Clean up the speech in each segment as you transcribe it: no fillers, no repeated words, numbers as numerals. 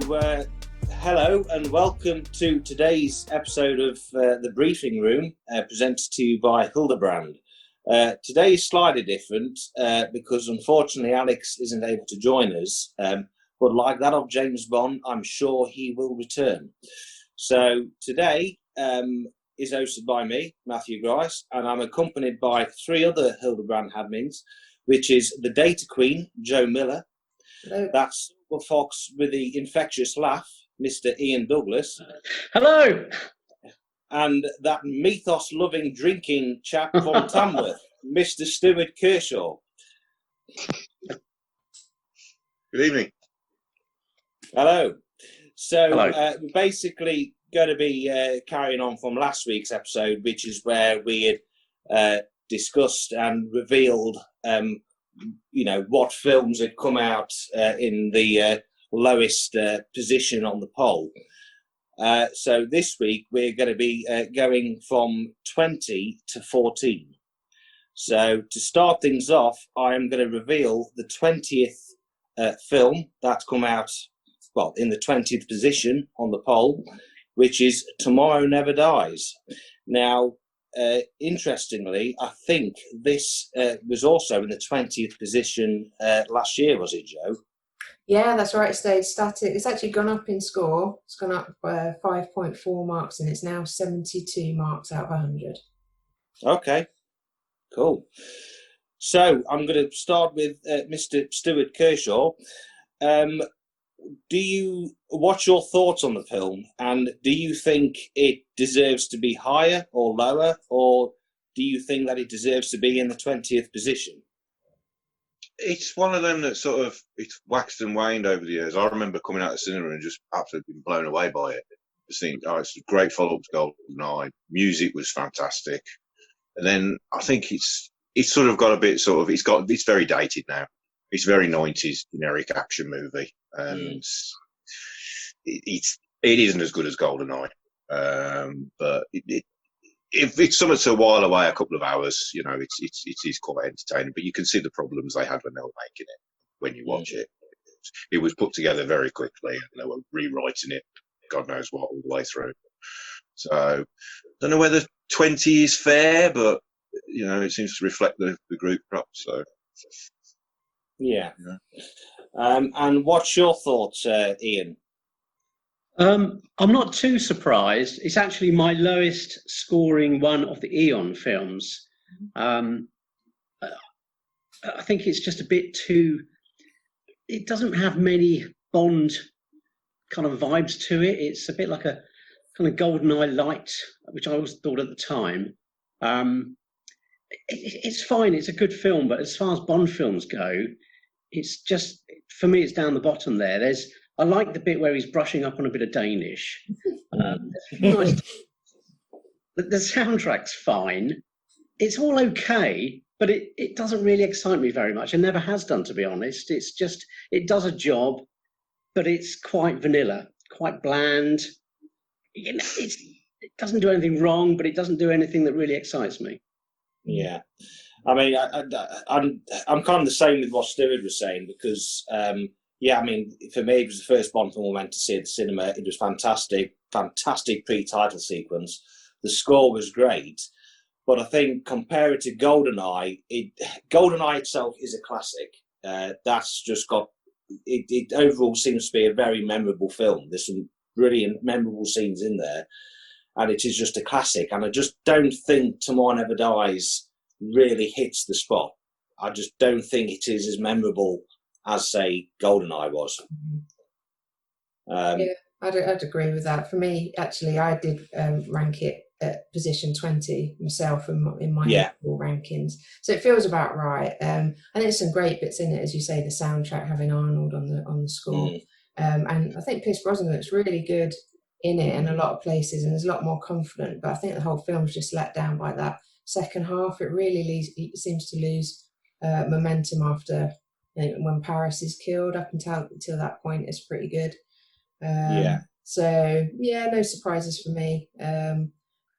Hello and welcome to today's episode of The Briefing Room, presented to you by Hildebrand. Today is slightly different because unfortunately Alex isn't able to join us, but like that of James Bond, I'm sure he will return. So today is hosted by me, Matthew Grice, and I'm accompanied by three other Hildebrand admins, which is the Data Queen, Joe Miller. Hello. That's Silver Fox with the infectious laugh, Mr. Ian Douglas. Hello. And that mythos-loving drinking chap from Tamworth, Mr. Stuart Kershaw. Good evening. Hello. So Hello. We're basically going to be carrying on from last week's episode, which is where we had discussed and revealed what films had come out in the lowest position on the poll. So this week we're going to be going from 20 to 14. So to start things off, I am going to reveal the 20th film that's come out, in the 20th position on the poll, which is Tomorrow Never Dies. Now, interestingly, I think this was also in the 20th position last year, was it, Joe? Yeah, that's right. It's actually gone up in score. It's gone up 5.4 marks, and it's now 72 marks out of 100. Okay, cool. So I'm going to start with Mr. Stuart Kershaw. What's your thoughts on the film, and do you think it deserves to be higher or lower, or do you think that it deserves to be in the 20th position? It's one of them that sort of, it's waxed and waned over the years. I remember coming out of the cinema and just absolutely been blown away by it. Just think, it's a great follow-up to GoldenEye. Music was fantastic. And then I think it's sort of got a bit it's very dated now. It's a very 90s generic action movie. And it isn't as good as GoldenEye. But if it's something to while away a couple of hours, it is quite entertaining. But you can see the problems they had when they were making it. When you watch it, it was put together very quickly, and they were rewriting it, God knows what, all the way through. So, I don't know whether 20 is fair, but it seems to reflect the group perhaps. So, yeah. And what's your thoughts, Ian? I'm not too surprised. It's actually my lowest scoring one of the Eon films. I think it's just a bit too... It doesn't have many Bond kind of vibes to it. It's a bit like a kind of GoldenEye light, which I always thought at the time. It's fine. It's a good film, but as far as Bond films go, it's just, for me, it's down the bottom there. I like the bit where he's brushing up on a bit of Danish. Nice. The soundtrack's fine. It's all okay, but it doesn't really excite me very much. It never has done, to be honest. It's just, it does a job, but it's quite vanilla, quite bland. It doesn't do anything wrong, but it doesn't do anything that really excites me. Yeah. I mean, I'm kind of the same with what Stuart was saying, because... for me, it was the first Bond film I went to see at the cinema. It was fantastic pre-title sequence. The score was great, but I think compared to GoldenEye, GoldenEye itself is a classic. That's just got it. Overall, seems to be a very memorable film. There's some brilliant, memorable scenes in there, and it is just a classic. And I just don't think Tomorrow Never Dies really hits the spot. I just don't think it is as memorable as, say, GoldenEye was. Yeah, I'd agree with that. For me, actually, I did rank it at position 20 myself in my rankings. So it feels about right. And there's some great bits in it, as you say, the soundtrack, having Arnold on the score. And I think Pierce Brosnan looks really good in it in a lot of places, and there's a lot more confident. But I think the whole film's just let down by that second half. It really seems to lose momentum after... when Paris is killed. Up until that point, it's pretty good. So no surprises for me.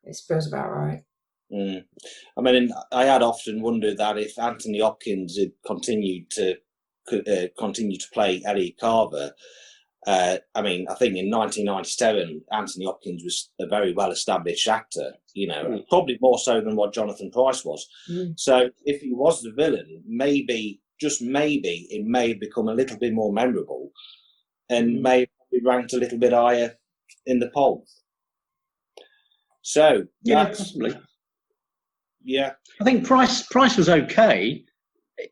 It feels about right. I mean, I had often wondered that if Anthony Hopkins had continued to play Elliot Carver, I mean, I think in 1997, Anthony Hopkins was a very well-established actor, you know, probably more so than what Jonathan Pryce was. So if he was the villain, maybe, just maybe, it may have become a little bit more memorable and may have be ranked a little bit higher in the poll. So yeah, possibly. Yeah, I think Price was okay.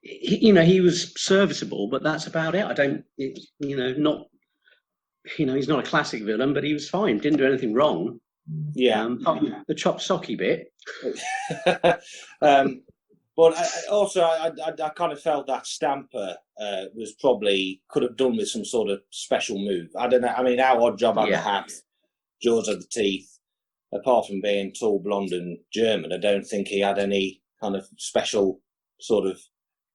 He was serviceable, but that's about it. I don't, not, he's not a classic villain, but he was fine. Didn't do anything wrong. Yeah. The chop socky bit. But I kind of felt that Stamper was probably could have done with some sort of special move. I don't know. I mean, how Odd Job had the hat, jaws of the teeth. Apart from being tall, blonde, and German, I don't think he had any kind of special sort of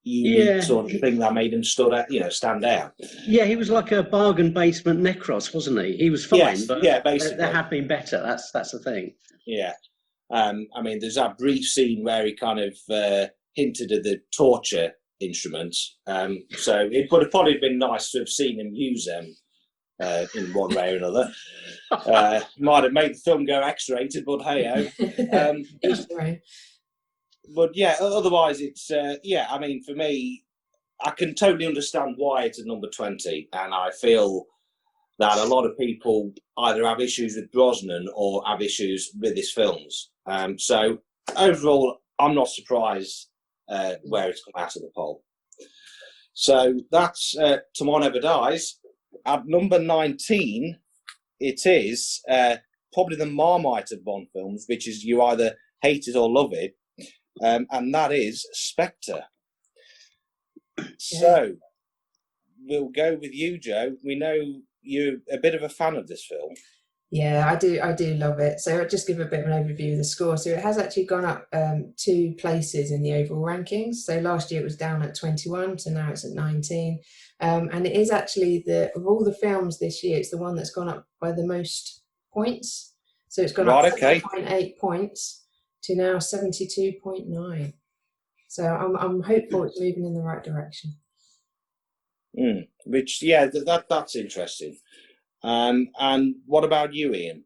unique sort of thing that made him stand out. Yeah, he was like a bargain basement Necros, wasn't he? He was fine, yes, but basically there have been better. That's the thing. Yeah. I mean, there's that brief scene where he kind of hinted at the torture instruments. So it would have probably been nice to have seen him use them in one way or another. Might have made the film go X-rated, but hey-ho. But yeah, otherwise it's, I mean, for me, I can totally understand why it's at number 20, and I feel that a lot of people either have issues with Brosnan or have issues with his films. So overall, I'm not surprised where it's come out of the poll. So that's Tomorrow Never Dies. At number 19, it is probably the Marmite of Bond films, which is you either hate it or love it, and that is Spectre. So we'll go with you, Joe. We know you're a bit of a fan of this film. Yeah, I do love it. So I'll just give a bit of an overview of the score. So it has actually gone up 2 places in the overall rankings. So last year it was down at 21, so now it's at 19. And it is actually of all the films this year, it's the one that's gone up by the most points. So it's gone up 7.8 points to now 72.9. So I'm hopeful it's moving in the right direction. Which, that's interesting. And what about you, Ian?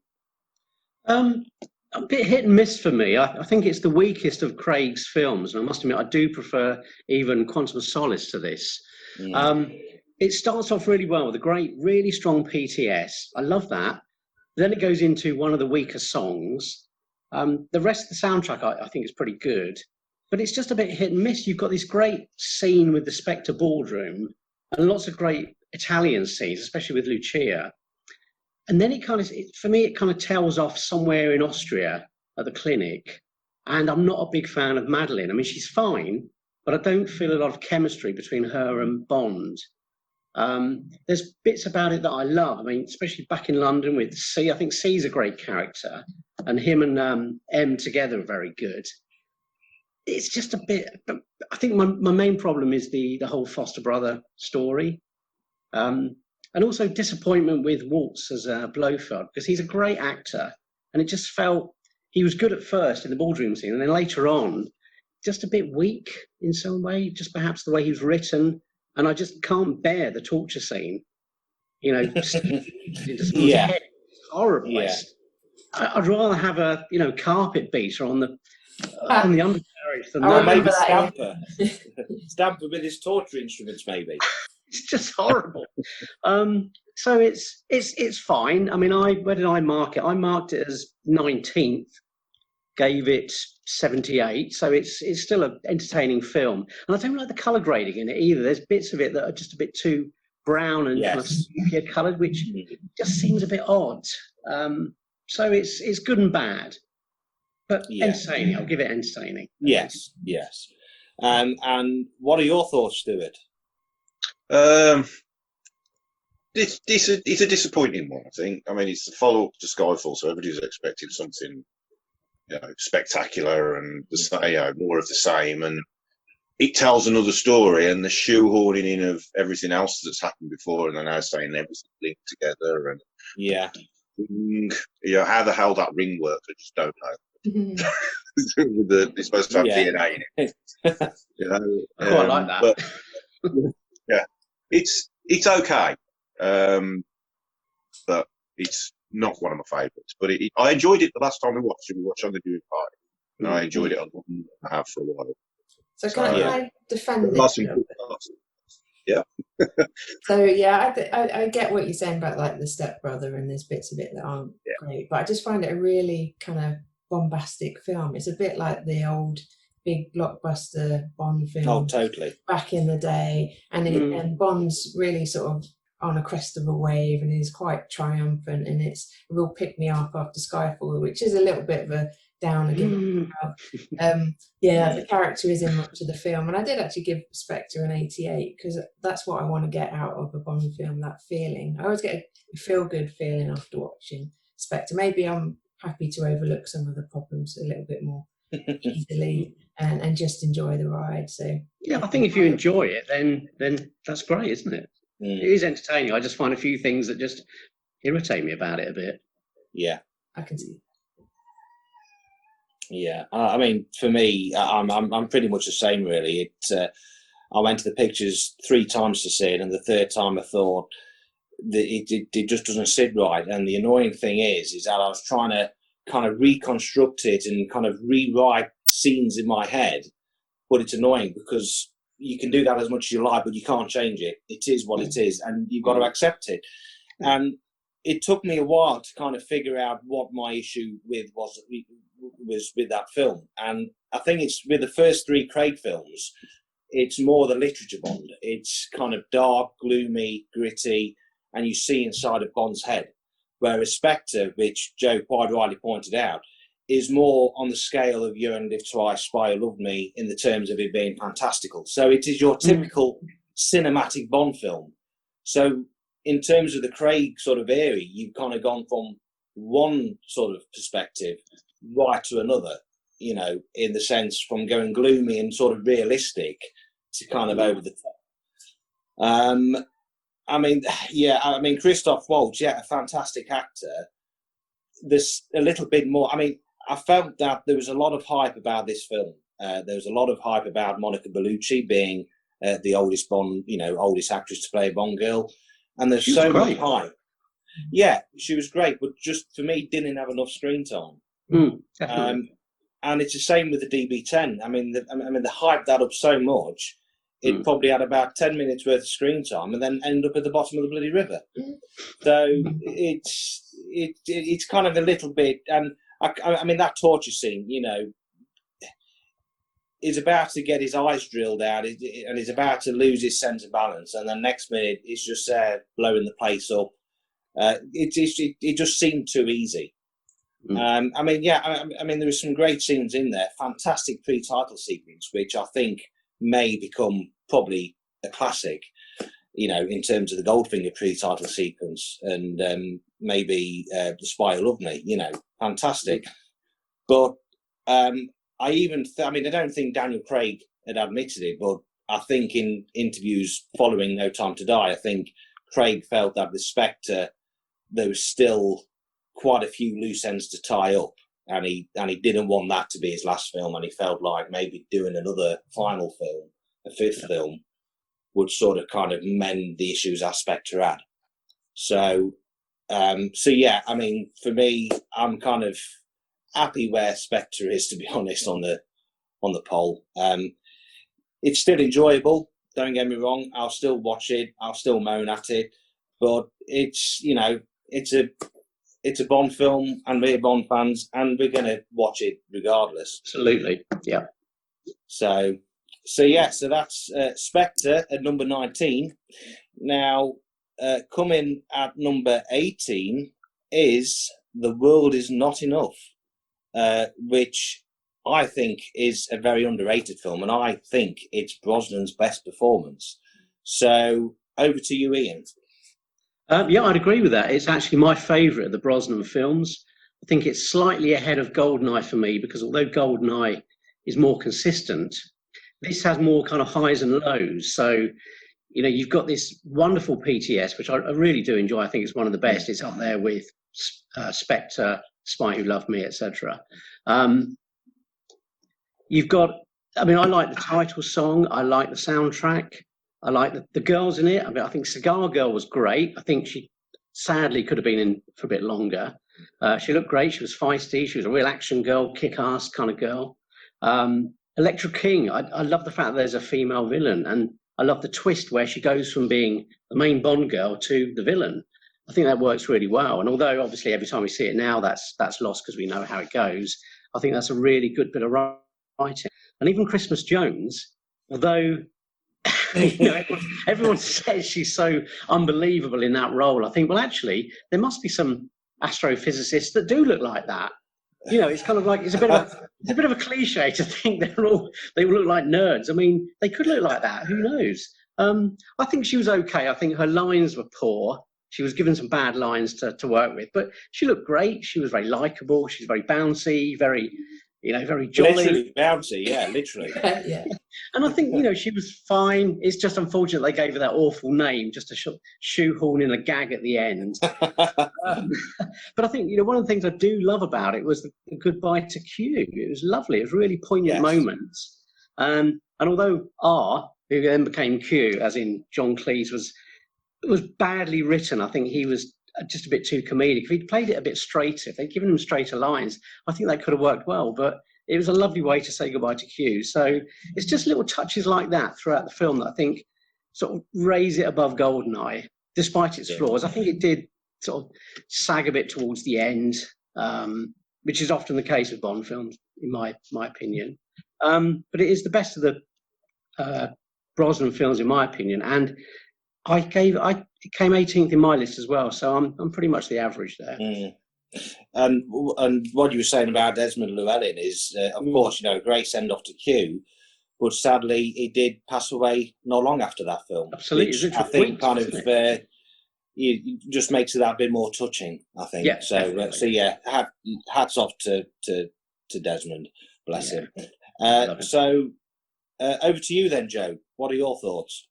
A bit hit and miss for me. I think it's the weakest of Craig's films, and I must admit I do prefer even Quantum of Solace to this. It starts off really well with a great, really strong PTS. I love that. Then it goes into one of the weaker songs. The rest of the soundtrack I think is pretty good, but it's just a bit hit and miss. You've got this great scene with the Spectre ballroom and lots of great Italian scenes, especially with Lucia. And then it kind of tails off somewhere in Austria at the clinic. And I'm not a big fan of Madeline. I mean, she's fine, but I don't feel a lot of chemistry between her and Bond. There's bits about it that I love. I mean, especially back in London with C. I think C's a great character, and him and M together are very good. It's just a bit. I think my main problem is the whole foster brother story. And also disappointment with Waltz as Blofeld, because he's a great actor, and it just felt he was good at first in the ballroom scene, and then later on, just a bit weak in some way, just perhaps the way he was written, and I just can't bear the torture scene. Head. Horrible. Yeah. I'd rather have a carpet beater on the undercarriage than that. Maybe Stamper with his torture instruments, maybe. It's just horrible. So it's fine. I mean, where did I mark it? I marked it as 19th, gave it 78. So it's still an entertaining film. And I don't like the colour grading in it either. There's bits of it that are just a bit too brown and kind of sepia coloured, which just seems a bit odd. So it's good and bad, but entertaining. I'll give it entertaining. Yes. And what are your thoughts, Stuart? It's a disappointing one, I think. I mean, it's the follow-up to Skyfall, so everybody's expecting something, spectacular and more of the same. And it tells another story, and the shoehorning in of everything else that's happened before, and they're now saying everything's linked together. And how the hell that ring works, I just don't know. It's supposed to have DNA in it. I quite like that. But, yeah. It's okay. it's not one of my favourites, but I enjoyed it the last time we watched it. We watched on the viewing party, and I enjoyed it a lot and a half for a while. So can I defend Lots this? of good parts. Yeah. So yeah, I get what you're saying about like the stepbrother, and there's bits of it that aren't great, but I just find it a really kind of bombastic film. It's a bit like the old big blockbuster Bond film. Oh, totally. Back in the day, and Bond's really sort of on a crest of a wave, and he's quite triumphant, and it's a real pick me up after Skyfall, which is a little bit of a downer. The character is in much of the film, and I did actually give Spectre an 88 because that's what I want to get out of a Bond film, that feeling. I always get a feel good feeling after watching Spectre. Maybe I'm happy to overlook some of the problems a little bit more easily and just enjoy the ride. So yeah, I think if you enjoy it, then that's great, isn't it? It is entertaining. I just find a few things that just irritate me about it a bit. Yeah, I can see. Yeah, I mean, for me, I'm pretty much the same. Really, I went to the pictures 3 times to see it, and the third time I thought that it just doesn't sit right. And the annoying thing is that I was trying to kind of reconstruct it and kind of rewrite scenes in my head, but it's annoying because you can do that as much as you like, but you can't change it. It is what it is, and you've got to accept it. And it took me a while to kind of figure out what my issue was with that film. And I think it's with the first 3 Craig films, it's more the literature Bond. It's kind of dark, gloomy, gritty, and you see inside of Bond's head. Whereas Spectre, which Joe quite rightly pointed out, is more on the scale of You Only Live Twice, Spy Who Loved Me, in the terms of it being fantastical. So it is your typical cinematic Bond film. So in terms of the Craig sort of era, you've kind of gone from one sort of perspective right to another, you know, in the sense from going gloomy and sort of realistic to kind of over the top. I mean, Christoph Waltz, a fantastic actor. There's a little bit more. I mean, I felt that there was a lot of hype about this film. There was a lot of hype about Monica Bellucci being the oldest Bond, oldest actress to play a Bond girl. And there's so much hype. Yeah, she was great, but just for me, didn't have enough screen time. And it's the same with the DB10. I mean, the hype that up so much, it probably had about 10 minutes worth of screen time, and then ended up at the bottom of the bloody river. So it's kind of a little bit, and I mean that torture scene, is about to get his eyes drilled out, and he's about to lose his sense of balance, and then next minute it's just blowing the place up. It just seemed too easy. I mean, there were some great scenes in there. Fantastic pre-title sequence, which I think may become probably a classic, in terms of the Goldfinger pre-title sequence, and maybe The Spy Who Loved Me. Fantastic. But I don't think Daniel Craig had admitted it, but I think in interviews following No Time to Die, I think Craig felt that with Spectre there was still quite a few loose ends to tie up, and he didn't want that to be his last film, and he felt like maybe doing another final film, a 5th film, would sort of kind of mend the issues that Spectre had. So yeah, I mean, for me, I'm kind of happy where Spectre is, to be honest, on the poll. It's still enjoyable, don't get me wrong. I'll still watch it, I'll still moan at it, but it's it's a Bond film, and we're Bond fans, and we're going to watch it regardless. Absolutely, yeah. So that's Spectre at number 19. Now, coming at number 18 is The World Is Not Enough, which I think is a very underrated film, and I think it's Brosnan's best performance. So over to you, Ian. Yeah, I'd agree with that. It's actually my favourite of the Brosnan films. I think it's slightly ahead of Goldeneye for me, because although Goldeneye is more consistent, this has more kind of highs and lows. So, you've got this wonderful PTS, which I really do enjoy. I think it's one of the best. It's up there with Spectre, Spy Who Loved Me, etc. You've got, I like the title song. I like the soundtrack. I like the girls in it. I think Cigar Girl was great. I think she sadly could have been in for a bit longer. She looked great. She was feisty. She was a real action girl, kick-ass kind of girl. Electra King, I love the fact that there's a female villain, and I love the twist where she goes from being the main Bond girl to the villain. I think that works really well. And although obviously every time we see it now, that's lost because we know how it goes, I think that's a really good bit of writing. And even Christmas Jones, although everyone says she's so unbelievable in that role, I think, well, actually, there must be some astrophysicists that do look like that. It's kind of like it's a bit of a cliche to think they all look like nerds. I mean, they could look like that. Who knows? I think she was okay. I think her lines were poor. She was given some bad lines to work with, but she looked great. She was very likable. She's very bouncy, very jolly. Literally bouncy, yeah, literally. Yeah. And I think, she was fine. It's just unfortunate they gave her that awful name just to shoehorn in a gag at the end. But I think, one of the things I do love about it was the goodbye to Q. It was lovely. It was really poignant moments. And although R, who then became Q, as in John Cleese, was badly written, I think he was just a bit too comedic. If he'd played it a bit straighter, if they'd given him straighter lines, I think that could have worked well. But it was a lovely way to say goodbye to Q. So it's just little touches like that throughout the film that I think sort of raise it above GoldenEye, despite its flaws. I think it did sort of sag a bit towards the end, which is often the case with Bond films, in my opinion. But it is the best of the Brosnan films, in my opinion. And it came 18th in my list as well, so I'm pretty much the average there. And what you were saying about Desmond Llewellyn is, of course, a great send off to Q, but sadly he did pass away not long after that film. Absolutely, which I think kind of it just makes it that bit more touching. I think so. Hats off to Desmond, bless him. So over to you then, Joe. What are your thoughts?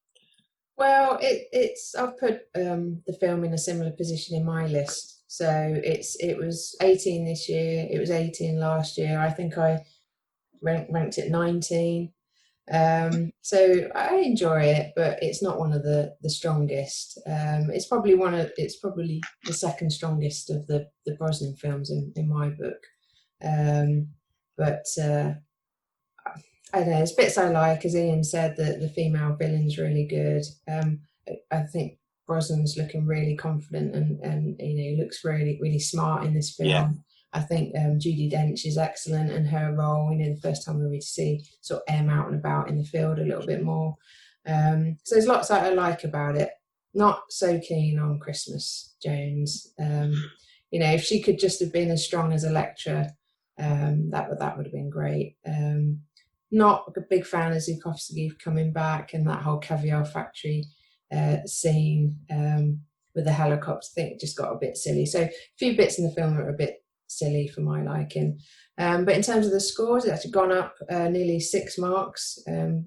Well, I've put the film in a similar position in my list. So it was 18 this year. It was 18 last year. I think I ranked it 19. So I enjoy it, but it's not one of the strongest. It's probably the second strongest of the Brosnan films in my book. But I don't know, there's bits I like, as Ian said, that the female villain's really good. I think Brosnan's looking really confident and he looks really, really smart in this film. Yeah. I think Judi Dench is excellent in her role. The first time we really see sort of M out and about in the field a little bit more. So there's lots that I like about it. Not so keen on Christmas Jones. If she could just have been as strong as Electra, that would have been great. Not a big fan of Zukovsky coming back and that whole caviar factory scene with the helicopter. I think it just got a bit silly. So a few bits in the film are a bit silly for my liking. But in terms of the scores, it's actually gone up nearly 6 marks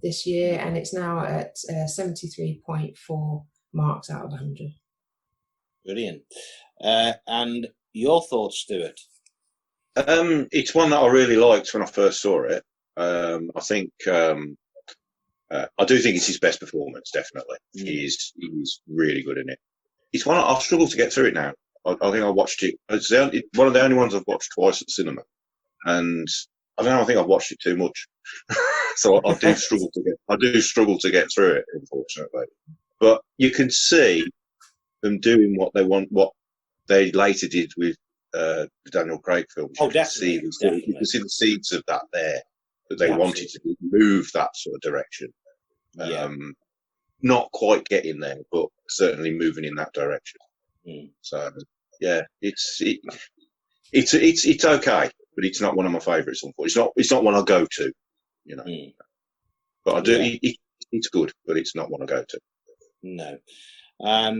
this year, and it's now at 73.4 marks out of 100. Brilliant. And your thoughts, Stuart? It's one that I really liked when I first saw it. I think I do think it's his best performance. Definitely, he's really good in it. It's one I've struggled to get through it now. I think I watched it. It's one of the only ones I've watched twice at the cinema, and I don't know. I think I've watched it too much, so I do struggle to get through it, unfortunately. But you can see them doing what they want, what they later did with the Daniel Craig films. Oh, definitely. You can see the seeds of that there. That they wanted to move that sort of direction. Not quite getting there, but certainly moving in that direction. So yeah, it's okay, but it's not one of my favourites. Unfortunately, it's not one I go to. But I do. It's good, but it's not one I go to. No. I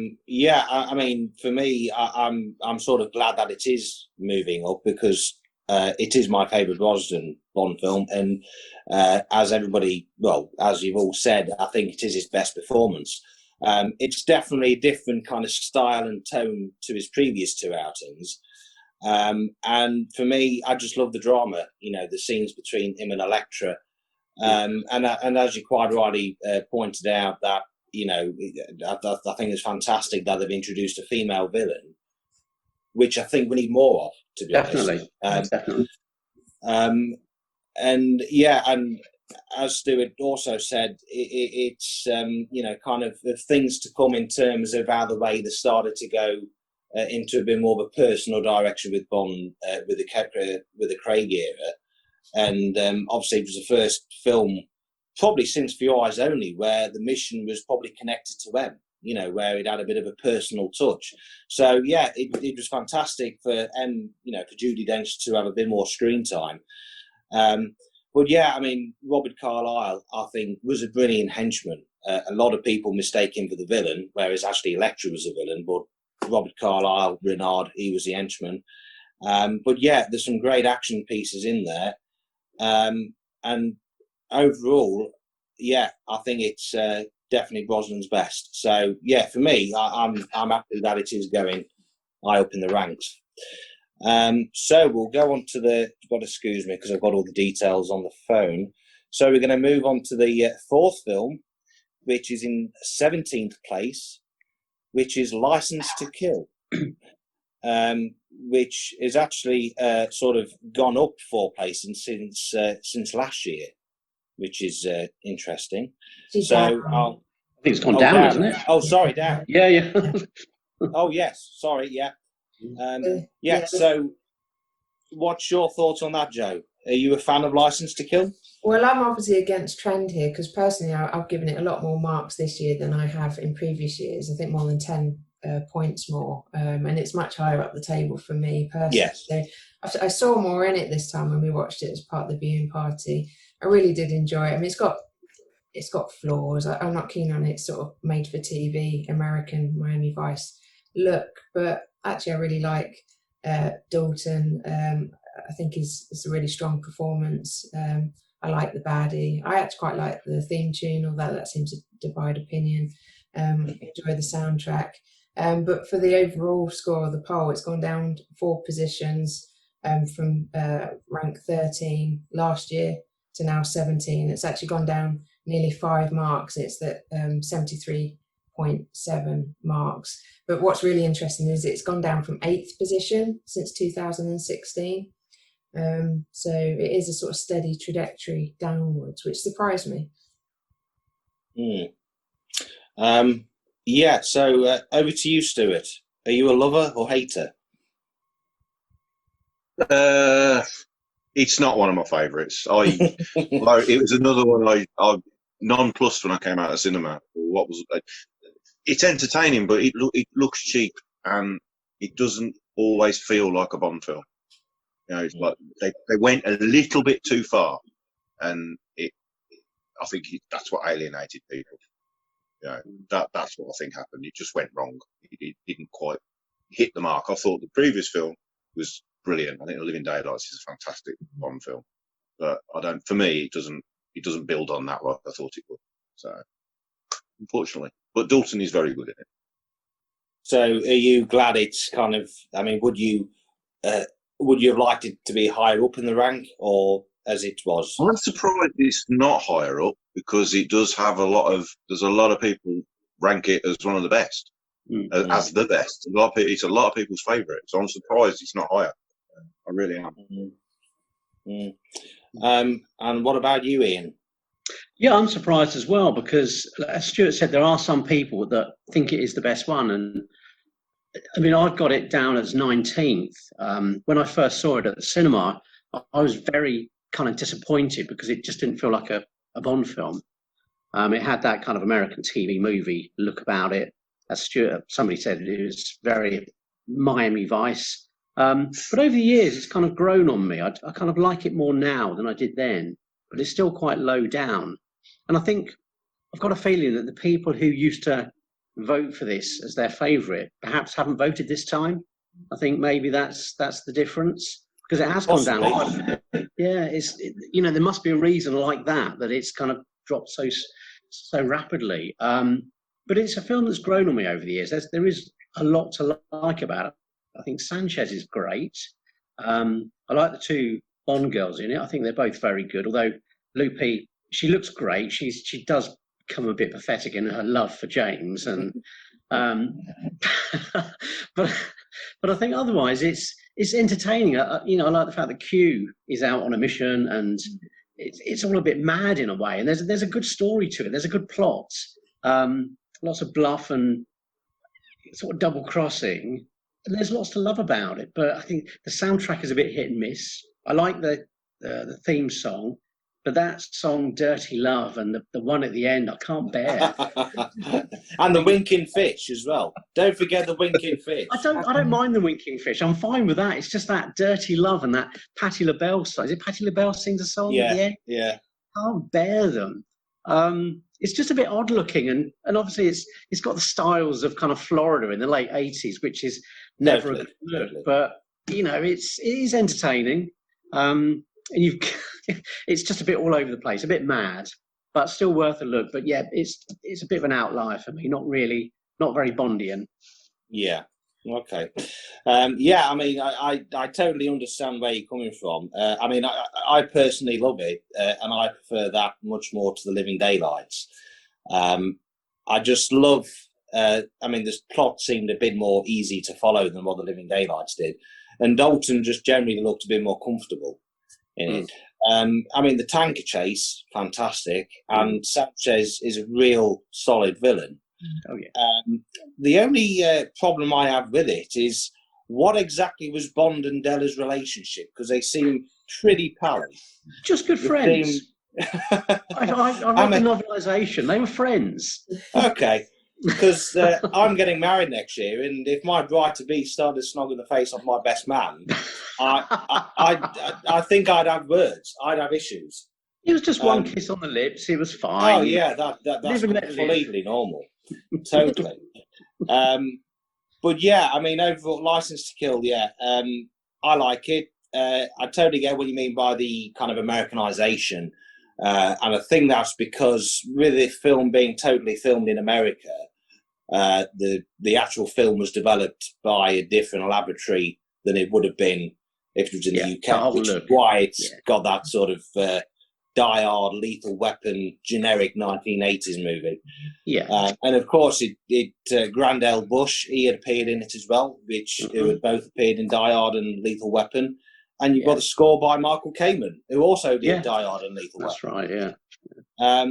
mean, for me, I'm sort of glad that it is moving up because it is my favourite Brosnan Bond film, and as you've all said, I think it is his best performance. It's definitely a different kind of style and tone to his previous 2 outings, and for me, I just love the drama. The scenes between him and Electra, and as you quite rightly pointed out, that you know, I think it's fantastic that they've introduced a female villain, which I think we need more of, to be Definitely, honest. definitely. And yeah, and as Stuart also said, it's you know, kind of things to come in terms of how the way they started to go into a bit more of a personal direction with Bond, with the Craig era, and obviously it was the first film, probably since For Your Eyes Only, where the mission was probably connected to M. You know, where it had a bit of a personal touch. So yeah, it was fantastic for M. You know, for Judi Dench to have a bit more screen time. But yeah, I mean, Robert Carlyle, I think, was a brilliant henchman. A lot of people mistake him for the villain, whereas actually Electra was a villain. But Robert Carlyle, Renard, he was the henchman. But yeah, there's some great action pieces in there. And overall, yeah, I think it's definitely Brosnan's best. So yeah, for me, I'm happy that it is going high up in the ranks. So we'll go on to you've got to excuse me because I've got all the details on the phone. So we're going to move on to the fourth film, which is in 17th place, which is License to Kill, which is actually sort of gone up 4 places since last year, which is interesting. So I think it's gone down, hasn't it? Oh, sorry, down. Yeah. Oh, yes. Sorry, yeah. Yeah. So, what's your thoughts on that, Joe? Are you a fan of License to Kill? Well, I'm obviously against trend here because personally, I've given it a lot more marks this year than I have in previous years. I think more than 10 points more, and it's much higher up the table for me personally. Yes. So I saw more in it this time when we watched it as part of the viewing party. I really did enjoy it. I mean, it's got flaws. I'm not keen on its sort of made for TV American Miami Vice look, but actually I really like Dalton. I think it's a really strong performance. I like the baddie. I actually quite like the theme tune, although that seems to divide opinion. Enjoy the soundtrack. But for the overall score of the poll, it's gone down 4 positions from rank 13 last year to now 17. It's actually gone down nearly 5 marks. It's at 73.7 marks. But what's really interesting is it's gone down from 8th position since 2016. So it is a sort of steady trajectory downwards, which surprised me. Yeah, so over to you, Stuart. Are you a lover or hater? It's not one of my favourites. It was another one I nonplussed when I came out of cinema. What was it's entertaining, but it looks cheap and it doesn't always feel like a Bond film. You know, it's like they went a little bit too far, and I think that's what alienated people. You know, that's what I think happened. It just went wrong. It didn't quite hit the mark. I thought the previous film was brilliant. I think The Living Daylights is a fantastic Bond film, but for me, it doesn't build on that like I thought it would. So, unfortunately, but Dalton is very good in it. So, are you glad it's kind of? I mean, would you have liked it to be higher up in the rank, or as it was? I'm surprised it's not higher up because it does have there's a lot of people rank it as one of the best, as the best. It's a lot of people's favourite, so I'm surprised it's not higher. I really am. And what about you, Ian? Yeah, I'm surprised as well because, as Stuart said, there are some people that think it is the best one, and I mean, I've got it down as 19th. When I first saw it at the cinema, I was very kind of disappointed because it just didn't feel like a Bond film. It had that kind of American TV movie look about it. As somebody said, it was very Miami Vice. But over the years, it's kind of grown on me. I kind of like it more now than I did then, but it's still quite low down. And I think I've got a feeling that the people who used to vote for this as their favourite perhaps haven't voted this time. I think maybe that's the difference because it has gone down. Yeah, there must be a reason like that it's kind of dropped so rapidly. But it's a film that's grown on me over the years. There is a lot to like about it. I think Sanchez is great. I like the 2 Bond girls in it. I think they're both very good. Although Lupi, she looks great. She does become a bit pathetic in her love for James, and um, but I think otherwise it's entertaining. You know, I like the fact that Q is out on a mission, and it's all a bit mad in a way, and there's a good story to it. There's a good plot, lots of bluff and sort of double crossing. And there's lots to love about it, but I think the soundtrack is a bit hit and miss. I like the theme song, but that song "Dirty Love" and the one at the end, I can't bear. And the winking fish as well. Don't forget the winking fish. I don't mind the winking fish. I'm fine with that. It's just that "Dirty Love" and that Patti LaBelle song. Is it Patti LaBelle sings a song at the end? Yeah. I can't bear them. It's just a bit odd looking, and obviously it's got the styles of kind of Florida in the late 80s, which is never a good look. But you know, it is entertaining, and it's just a bit all over the place, a bit mad, but still worth a look. But yeah, it's a bit of an outlier for me. Not very Bondian. Yeah. Okay. Yeah, I mean, I totally understand where you're coming from. I mean, I personally love it, and I prefer that much more to the Living Daylights. I just love. I mean, the plot seemed a bit more easy to follow than what the Living Daylights did, and Dalton just generally looked a bit more comfortable in it. I mean, the tanker chase, fantastic, and Sanchez is a real solid villain. Oh yeah. The only problem I have with it is what exactly was Bond and Della's relationship, because they seem pretty pally. Just good friends. I read the novelisation. They were friends. Okay, because I'm getting married next year, and if my bride-to-be started snogging the face off my best man, I think I'd have words. I'd have issues. It was just one kiss on the lips. It was fine. Oh yeah, that's completely normal. Totally. But yeah, I mean, overall, License to Kill, yeah, I like it. I totally get what you mean by the kind of Americanization. And I think that's because with the film being totally filmed in America, the actual film was developed by a different laboratory than it would have been if it was in the UK, which is why it's got that sort of Die Hard, Lethal Weapon, generic 1980s movie. Yeah. And of course, Grandel Bush, he had appeared in it as well, who had both appeared in Die Hard and Lethal Weapon. And you've got the score by Michael Kamen, who also did Die Hard and Lethal Weapon. That's right, yeah.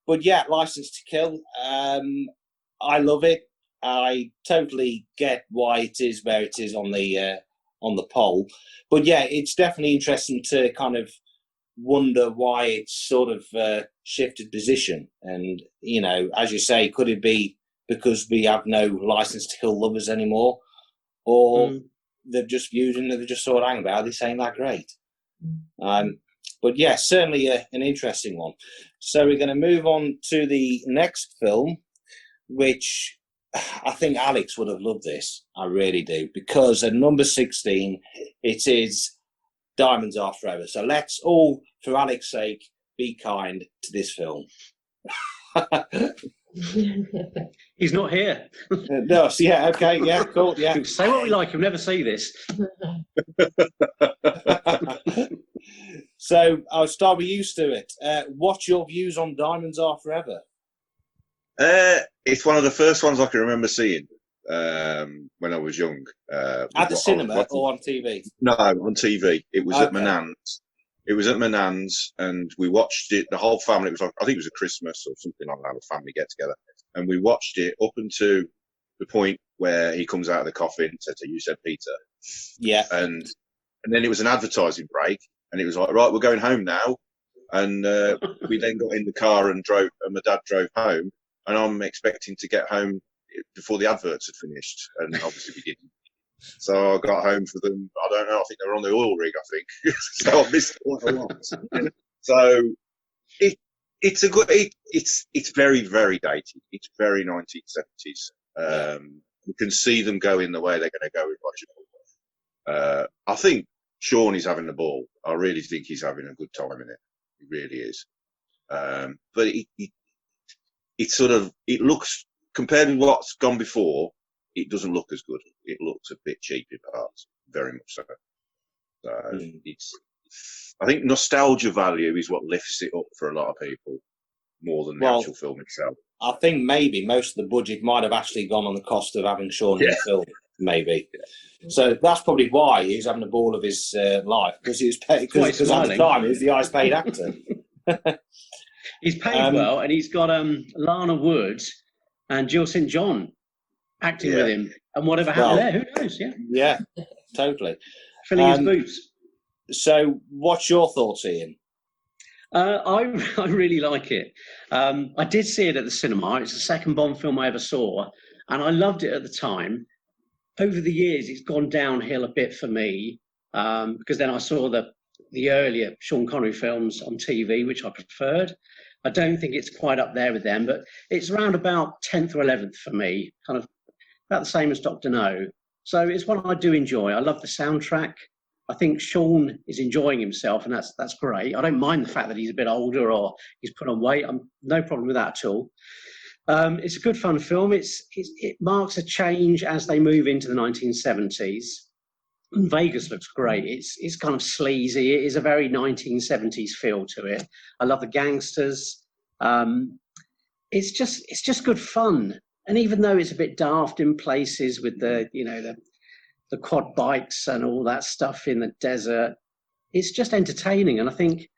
But yeah, License to Kill, I love it. I totally get why it is where it is on the poll. But yeah, it's definitely interesting to kind of wonder why it's sort of shifted position. And, you know, as you say, could it be because we have no License to Kill lovers anymore? Or they've just viewed and they've just thought, hang about, this ain't that great. But yeah, certainly an interesting one. So we're going to move on to the next film, which I think Alex would have loved this. I really do. Because at number 16, it is Diamonds Are Forever. So let's all, for Alex's sake, be kind to this film. He's not here. No, so yeah, okay, yeah, cool, yeah. Say what we like, you'll never see this. So I'll start with you, Stuart. What's your views on Diamonds Are Forever? It's one of the first ones I can remember seeing when I was young. At the cinema or on TV? No, on TV. It was at my nan's. It was at my nan's, and we watched it. The whole family. It was like, I think it was a Christmas or something like that, a family get together, and we watched it up until the point where he comes out of the coffin and says, "You said Peter." Yeah. And then it was an advertising break, and it was like, right, we're going home now, and we then got in the car and drove, and my dad drove home, and I'm expecting to get home before the adverts had finished, and obviously we didn't. So I got home for them. I don't know. I think they were on the oil rig. I think so. I missed quite a lot. So it's a good. It's very, very dated. It's very 1970s. You can see them going the way they're going to go with Roger. I think Sean is having a ball. I really think he's having a good time in it. He really is. But it sort of, it looks, compared with what's gone before, it doesn't look as good. It looks a bit cheap in parts, very much so. It's, I think nostalgia value is what lifts it up for a lot of people. more than the Well, actual film itself. I think maybe most of the budget might have actually gone on the cost of having Sean in the film, maybe. So that's probably why he's having a ball of his life, because he was paid, That's why he's because at the smiling. time he was the highest paid actor. He's paid well, and he's got Lana Wood and Jill St. John acting with him. And whatever happened there, who knows? Yeah. Yeah, totally. Filling his boots. So what's your thoughts, Ian? I really like it. I did see it at the cinema. It's the second Bond film I ever saw, and I loved it at the time. Over the years, it's gone downhill a bit for me, because then I saw the earlier Sean Connery films on TV, which I preferred. I don't think it's quite up there with them, but it's around about 10th or 11th for me, kind of about the same as Dr. No. So it's one I do enjoy. I love the soundtrack. I think Sean is enjoying himself, and that's great. I don't mind the fact that he's a bit older or he's put on weight. I'm no problem with that at all. It's a good fun film. It marks a change as they move into the 1970s. And Vegas looks great. It's kind of sleazy. It is a very 1970s feel to it. I love the gangsters. It's just good fun. And even though it's a bit daft in places with the quad bikes and all that stuff in the desert, it's just entertaining. And I think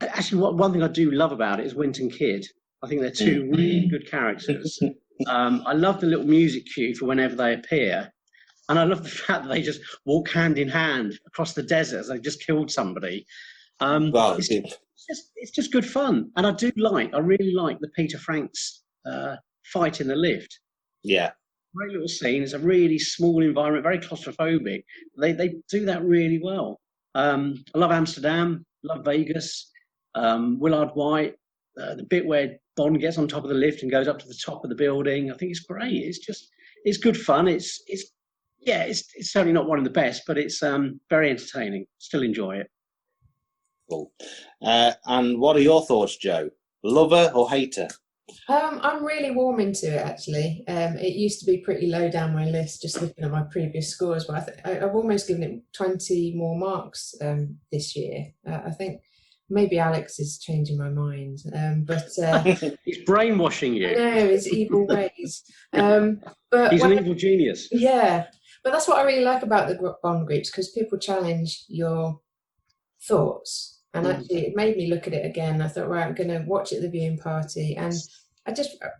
actually one thing I do love about it is Winton Kidd. I think they're two really good characters. I love the little music cue for whenever they appear. And I love the fact that they just walk hand in hand across the desert as they just killed somebody. It's just good fun. And I really like the Peter Franks fight in the lift. Yeah. Great little scene. It's a really small environment, very claustrophobic. They do that really well. I love Amsterdam, love Vegas, Willard White, the bit where Bond gets on top of the lift and goes up to the top of the building. I think it's great. It's good fun. It's certainly not one of the best, but it's very entertaining. Still enjoy it. Cool. And what are your thoughts, Joe? Lover or hater? I'm really warming to it, actually. It used to be pretty low down my list, just looking at my previous scores, but I've almost given it 20 more marks this year. I think maybe Alex is changing my mind, but he's brainwashing you. I know, his evil ways. But he's an evil genius. Yeah, but that's what I really like about the Bond groups, because people challenge your thoughts. And actually, it made me look at it again. I thought, right, I'm going to watch it at the viewing party. And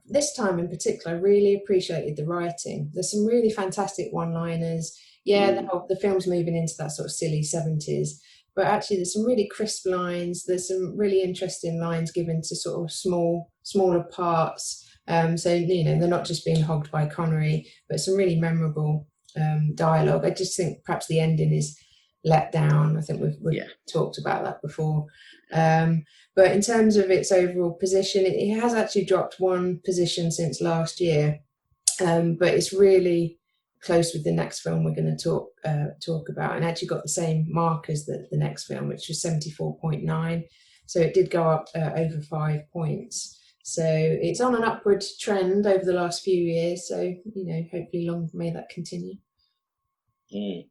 this time in particular, I really appreciated the writing. There's some really fantastic one-liners. Yeah, the film's moving into that sort of silly 70s. But actually, there's some really crisp lines. There's some really interesting lines given to sort of smaller parts. So, they're not just being hogged by Connery, but some really memorable dialogue. I just think perhaps the ending is let down. I think we've talked about that before. But in terms of its overall position, it has actually dropped one position since last year. But it's really close with the next film we're going to talk about, and actually got the same mark as the next film, which was 74.9. So it did go up over 5 points. So it's on an upward trend over the last few years. So, hopefully long may that continue. I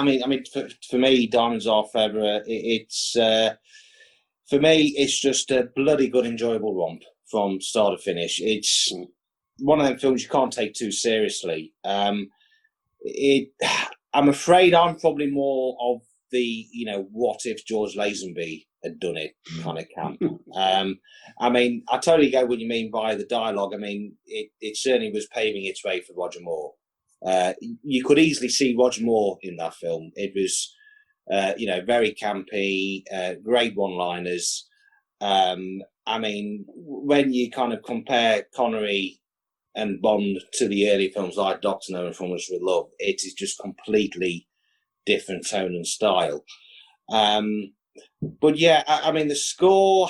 mean, for me, Diamonds Are Forever. It's for me, it's just a bloody good, enjoyable romp from start to finish. It's one of them films you can't take too seriously. I'm afraid I'm probably more of the what if George Lazenby had done it kind of camp. I mean, I totally get what you mean by the dialogue. I mean, it certainly was paving its way for Roger Moore. You could easily see Roger Moore in that film. It was, very campy, great one-liners. I mean, when you kind of compare Connery and Bond to the early films like Dr. No and From Russia with Love, it is just completely different tone and style. But yeah, I mean, the score,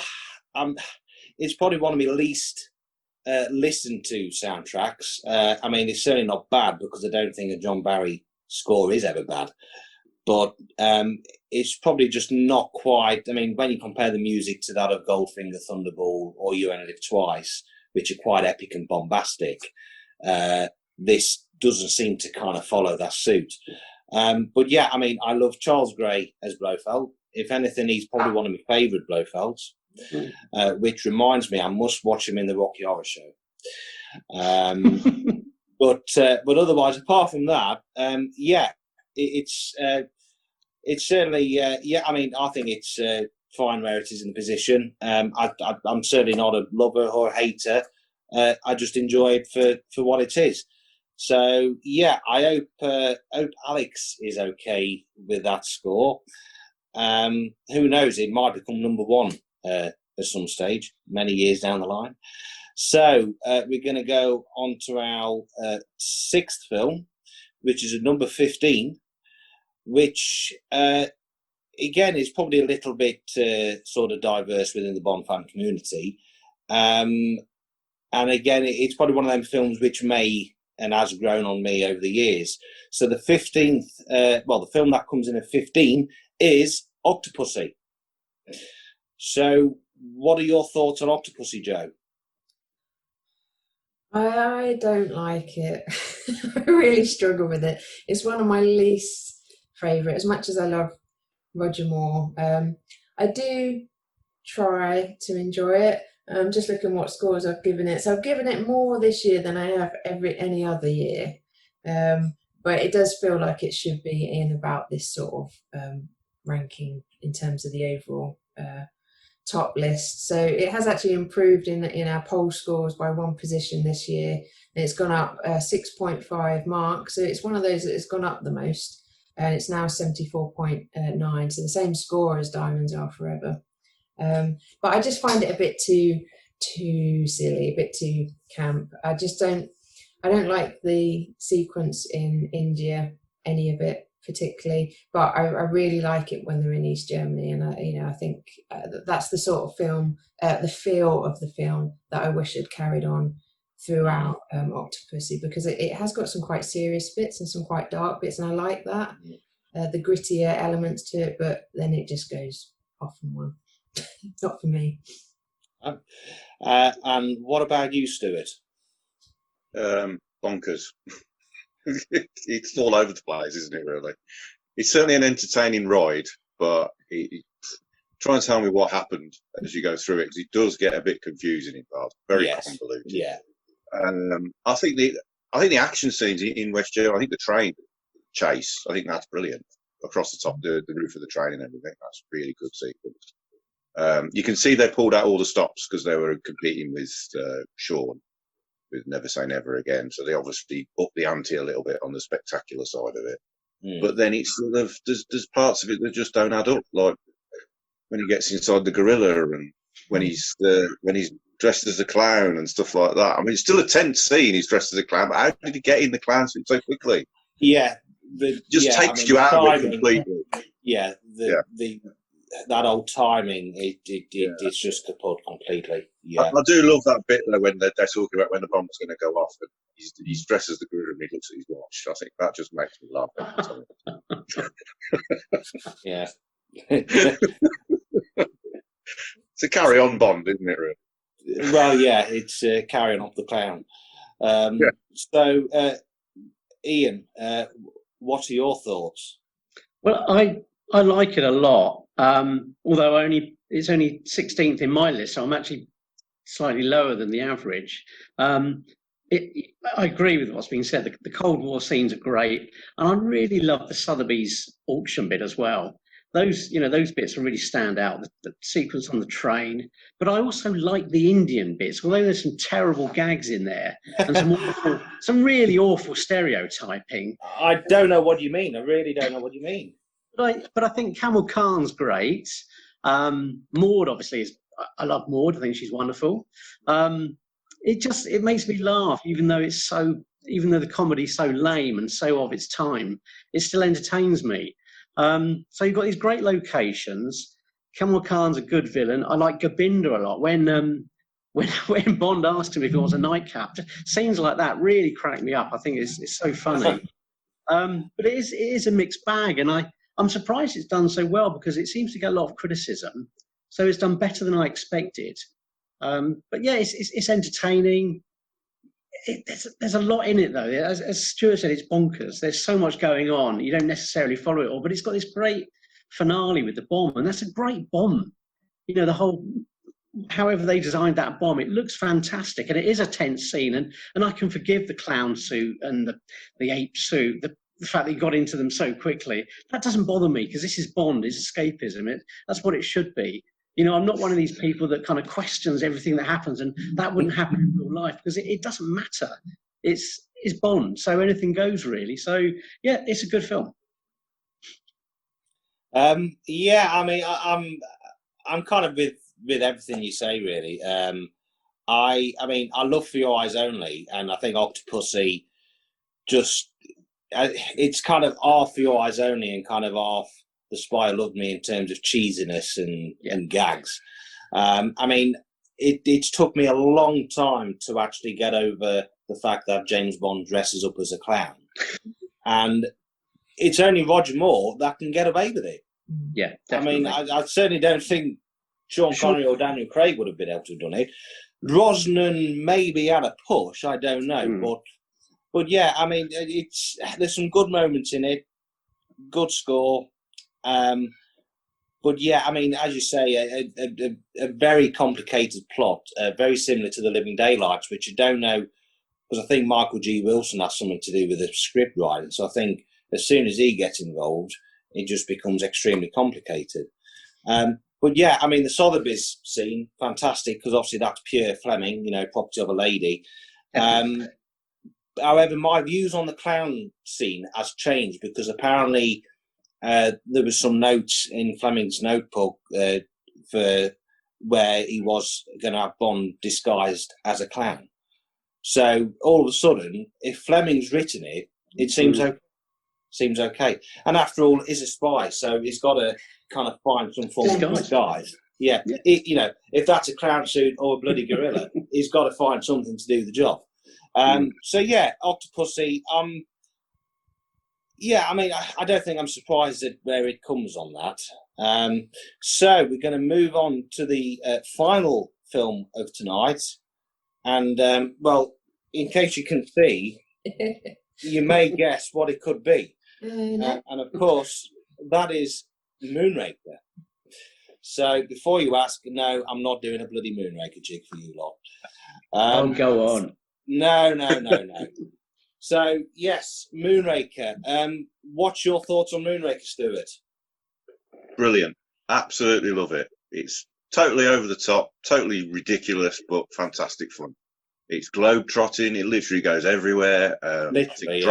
it's probably one of my least listened to soundtracks. I mean, it's certainly not bad, because I don't think a John Barry score is ever bad. But it's probably just not quite. I mean, when you compare the music to that of Goldfinger, Thunderball, or You Only Live Twice, which are quite epic and bombastic, this doesn't seem to kind of follow that suit. But yeah, I mean, I love Charles Gray as Blofeld. If anything, he's probably one of my favourite Blofelds. which reminds me I must watch him in the Rocky Horror Show. But otherwise, apart from that, it's certainly yeah. I mean, I think it's fine where it is in the position. I'm certainly not a lover or a hater. I just enjoy it for what it is. So yeah, I hope Alex is okay with that score. Who knows? It might become number one at some stage, many years down the line. So we're going to go on to our sixth film, which is at number 15, which again is probably a little bit sort of diverse within the Bond fan community. And again, it's probably one of them films which may and has grown on me over the years. So the 15th, the film that comes in at 15 is Octopussy. So what are your thoughts on Octopussy, Joe? I don't like it. I really struggle with it. It's one of my least favourite, as much as I love Roger Moore. I do try to enjoy it. I'm just looking what scores I've given it. So I've given it more this year than I have any other year. But it does feel like it should be in about this sort of ranking in terms of the overall top list. So it has actually improved in our poll scores by one position this year. And it's gone up 6.5 mark. So it's one of those that has gone up the most. And it's now 74.9. So the same score as Diamonds Are Forever. But I just find it a bit too silly, a bit too camp. I don't like the sequence in India, any of it particularly, but I really like it when they're in East Germany, and I think that's the sort of film, the feel of the film that I wish had carried on throughout Octopussy, because it has got some quite serious bits and some quite dark bits, and I like that, the grittier elements to it, but then it just goes off on one. Not for me. And what about you, Stuart? Bonkers. It's all over the place, isn't it, really? It's certainly an entertaining ride, but try and tell me what happened as you go through it, because it does get a bit confusing in parts. Very convoluted. Yeah. I think the action scenes in West Germany, I think the train chase, I think that's brilliant. Across the top, the roof of the train and everything. That's a really good sequence. You can see they pulled out all the stops because they were competing with Sean with Never Say Never Again. So they obviously upped the ante a little bit on the spectacular side of it. But then it's sort of, there's parts of it that just don't add up. Like when he gets inside the gorilla and when he's dressed as a clown and stuff like that. I mean, it's still a tense scene. He's dressed as a clown, but how did he get in the clown suit so quickly? Yeah. Takes you out of it completely. Yeah. That old timing, it's just kaput completely. Yeah, I do love that bit though when they're talking about when the bomb's going to go off and he's dressed as the gorilla and he looks at his watch. I think that just makes me laugh every time. Yeah. It's a carry-on Bond, isn't it? Really? Well, yeah, it's carrying on the clown. So, Ian, what are your thoughts? Well, I like it a lot. Although it's only 16th in my list, so I'm actually slightly lower than the average. I agree with what's being said. The Cold War scenes are great, and I really love the Sotheby's auction bit as well. Those bits really stand out. The sequence on the train, but I also like the Indian bits. Although there's some terrible gags in there and some really awful stereotyping. I don't know what you mean. I really don't know what you mean. But I think Kamal Khan's great. Maud obviously is. I love Maud. I think she's wonderful. It makes me laugh, even though the comedy's so lame and so of its time. It still entertains me. So you've got these great locations. Kamal Khan's a good villain. I like Gobinder a lot. When Bond asked him if he wants a nightcap, scenes like that really crack me up. I think it's so funny. But it is a mixed bag, and I'm surprised it's done so well because it seems to get a lot of criticism. So it's done better than I expected. But yeah, it's entertaining. There's a lot in it though. As Stuart said, it's bonkers. There's so much going on. You don't necessarily follow it all, but it's got this great finale with the bomb, and that's a great bomb. The whole however they designed that bomb, it looks fantastic, and it is a tense scene. And I can forgive the clown suit and the ape suit, the fact that he got into them so quickly. That doesn't bother me because this is Bond, it's escapism. That's what it should be. You know, I'm not one of these people that kind of questions everything that happens, and that wouldn't happen in real life because it doesn't matter. It's Bond, so anything goes really. So yeah, it's a good film. Yeah, I mean, I'm kind of with everything you say, really. I mean, I love For Your Eyes Only, and I think Octopussy just it's kind of half For Your Eyes Only and kind of half The Spy Who Loved Me in terms of cheesiness and gags. I mean, it took me a long time to actually get over the fact that James Bond dresses up as a clown, and it's only Roger Moore that can get away with it. Yeah, definitely. I mean, I certainly don't think Sean Connery or Daniel Craig would have been able to have done it. Brosnan maybe had a push, I don't know, but yeah, I mean, there's some good moments in it, good score, but yeah, I mean, as you say, a very complicated plot, very similar to The Living Daylights, which I don't know, because I think Michael G. Wilson has something to do with the script writing. So I think as soon as he gets involved, it just becomes extremely complicated. But yeah, I mean, the Sotheby's scene, fantastic, because obviously that's pure Fleming, you know, Property of a Lady. However, my views on the clown scene has changed because apparently there was some notes in Fleming's notebook for where he was going to have Bond disguised as a clown. So all of a sudden, if Fleming's written it, it seems okay. And after all, he's a spy, so he's got to kind of find some form of disguise. Yeah. You know, if that's a clown suit or a bloody gorilla, he's got to find something to do the job. So yeah, Octopussy. Yeah, I mean, I don't think I'm surprised at where it comes on that. So we're going to move on to the final film of tonight. And, well, in case you can see, you may guess what it could be. And, of course, that is Moonraker. So before you ask, no, I'm not doing a bloody Moonraker jig for you lot. Go on. No. So, yes, Moonraker. What's your thoughts on Moonraker, Stuart? Brilliant. Absolutely love it. It's totally over the top, totally ridiculous, but fantastic fun. It's globe-trotting. It literally goes everywhere. Literally,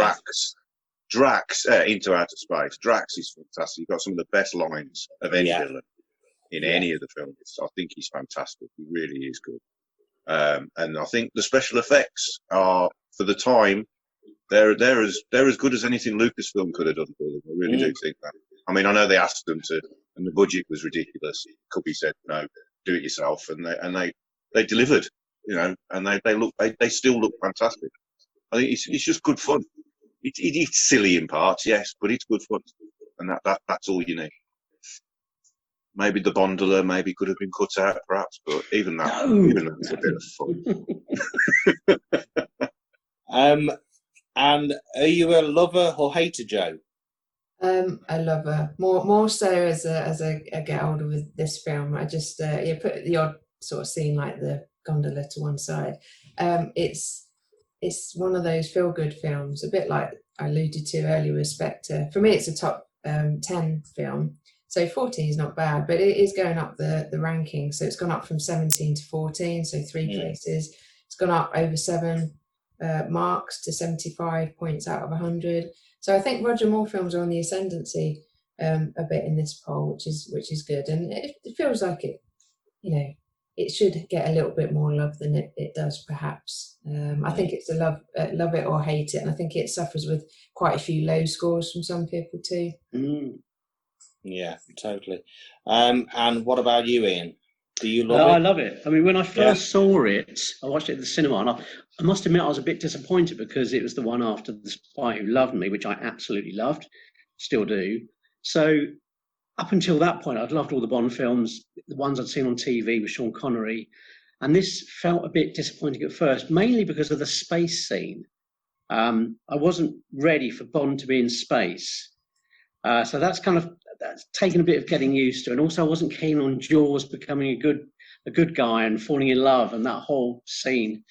Drax into outer space. Drax is fantastic. You've got some of the best lines of any villain in any of the films. I think he's fantastic. He really is good. And I think the special effects are, for the time, they're as good as anything Lucasfilm could have done for them. I really do think that. I mean, I know they asked them to, and the budget was ridiculous. Cubby said, "No, do it yourself," and they delivered. You know, and they still look fantastic. I think it's just good fun. It's silly in parts, yes, but it's good fun, and that's all you need. Maybe the Bondola maybe could have been cut out, perhaps, but even that's a bit of fun. And are you a lover or hater, Joe? A lover, more so as I get older with this film. I just put the odd sort of scene like the gondola to one side. It's one of those feel good films, a bit like I alluded to earlier with Spectre. For me, it's a top 10 film. So 14 is not bad, but it is going up the ranking. So it's gone up from 17 to 14, so 3 places. It's gone up over 7 marks to 75 points out of 100. So I think Roger Moore films are on the ascendancy a bit in this poll, which is good. And it feels like it, you know, it should get a little bit more love than it does, perhaps. I think it's a love it or hate it, and I think it suffers with quite a few low scores from some people too. Yeah, totally. And what about you, Ian? Do you love it? I love it. I mean, when I first saw it, I watched it at the cinema, and I must admit I was a bit disappointed because it was the one after The Spy Who Loved Me, which I absolutely loved, still do. So up until that point, I'd loved all the Bond films, the ones I'd seen on TV with Sean Connery, and this felt a bit disappointing at first, mainly because of the space scene. I wasn't ready for Bond to be in space. So that's kind of that's taken a bit of getting used to. And also, I wasn't keen on Jaws becoming a good guy and falling in love, and that whole scene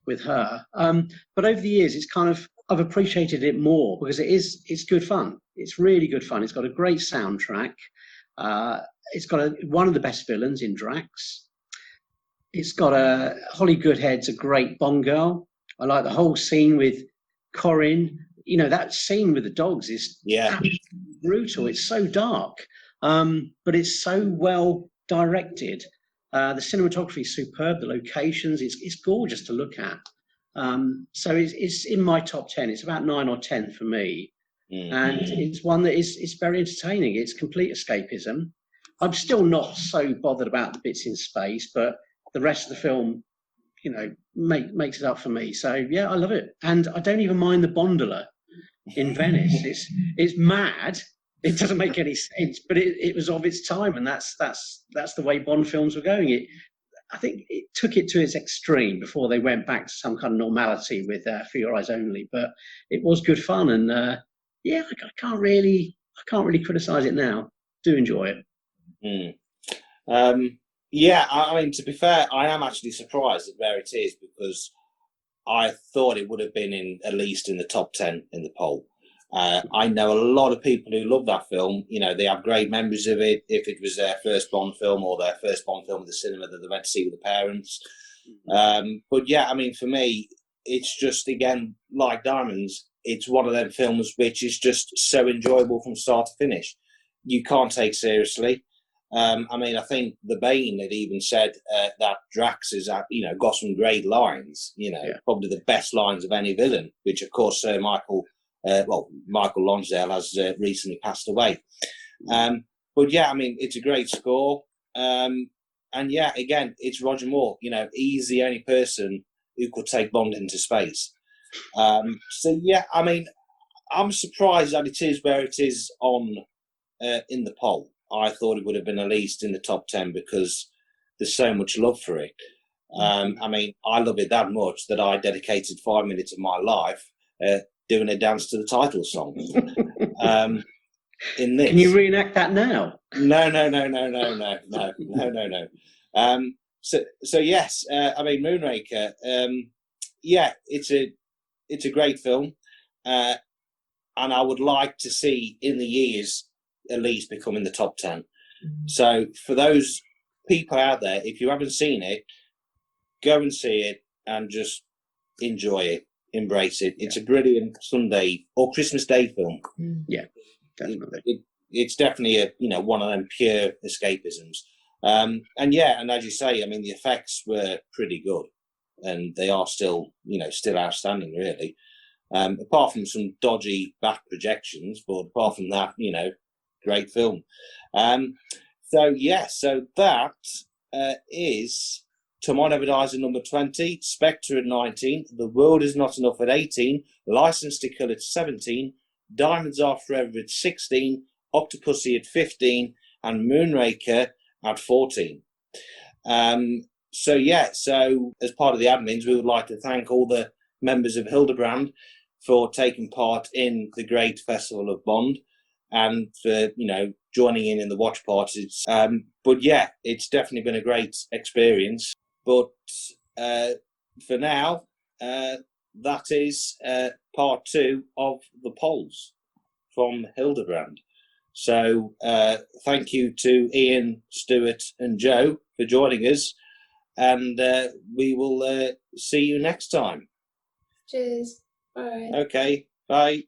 with her. But over the years, it's kind of, I've appreciated it more because it's good fun. It's really good fun. It's got a great soundtrack. It's got one of the best villains in Drax. It's got Holly Goodhead's a great Bond girl. I like the whole scene with Corin. You know, that scene with the dogs is absolutely brutal. It's so dark, but it's so well directed. The cinematography is superb. The locations, it's gorgeous to look at. So it's in my top 10. It's about 9 or 10 for me. And it's one that is very entertaining. It's complete escapism. I'm still not so bothered about the bits in space, but the rest of the film, you know, makes it up for me. So yeah, I love it, and I don't even mind the gondola in Venice. It's mad. It doesn't make any sense, but it was of its time, and that's the way Bond films were going. I think it took it to its extreme before they went back to some kind of normality with For Your Eyes Only. But it was good fun, and yeah, I can't really criticise it now. Do enjoy it. Yeah, I mean, to be fair, I am actually surprised at where it is because I thought it would have been at least in the top 10 in the poll. I know a lot of people who love that film. You know, they have great memories of it. If it was their first Bond film or their first Bond film at the cinema that they went to see with the parents. But yeah, I mean, for me, it's just, again, like Diamonds, it's one of them films which is just so enjoyable from start to finish. You can't take seriously. I mean, I think the Bane had even said that Drax is, got some great lines. You know, probably the best lines of any villain. Which, of course, Michael Lonsdale has recently passed away. But yeah, I mean, it's a great score. And yeah, again, it's Roger Moore. You know, he's the only person who could take Bond into space. So yeah, I mean, I'm surprised that it is where it is on in the poll. I thought it would have been at least in the top 10 because there's so much love for it. I mean, I love it that much that I dedicated 5 minutes of my life doing a dance to the title song. In this, can you reenact that now? No. So yes, I mean, Moonraker. Yeah, it's a great film, and I would like to see in the years at least become in the top 10. So for those people out there, if you haven't seen it, go and see it and just enjoy it, embrace it. It's a brilliant Sunday or Christmas Day film. Yeah, definitely. It's definitely one of them pure escapisms. And as you say, I mean, the effects were pretty good, and they are still outstanding, really. Apart from some dodgy back projections, but apart from that, great film. So that is Tomorrow Never Dies at number 20, Spectre at 19, The World Is Not Enough at 18, License to Kill at 17, Diamonds Are Forever at 16, Octopussy at 15, and Moonraker at 14. So as part of the admins, we would like to thank all the members of Hildebrand for taking part in the great Festival of Bond and for, joining in the watch parties. But yeah, it's definitely been a great experience. But for now, that is part 2 of the polls from Hildebrand. So thank you to Ian, Stuart and Joe for joining us, and we will see you next time. Cheers. Bye. Okay, bye.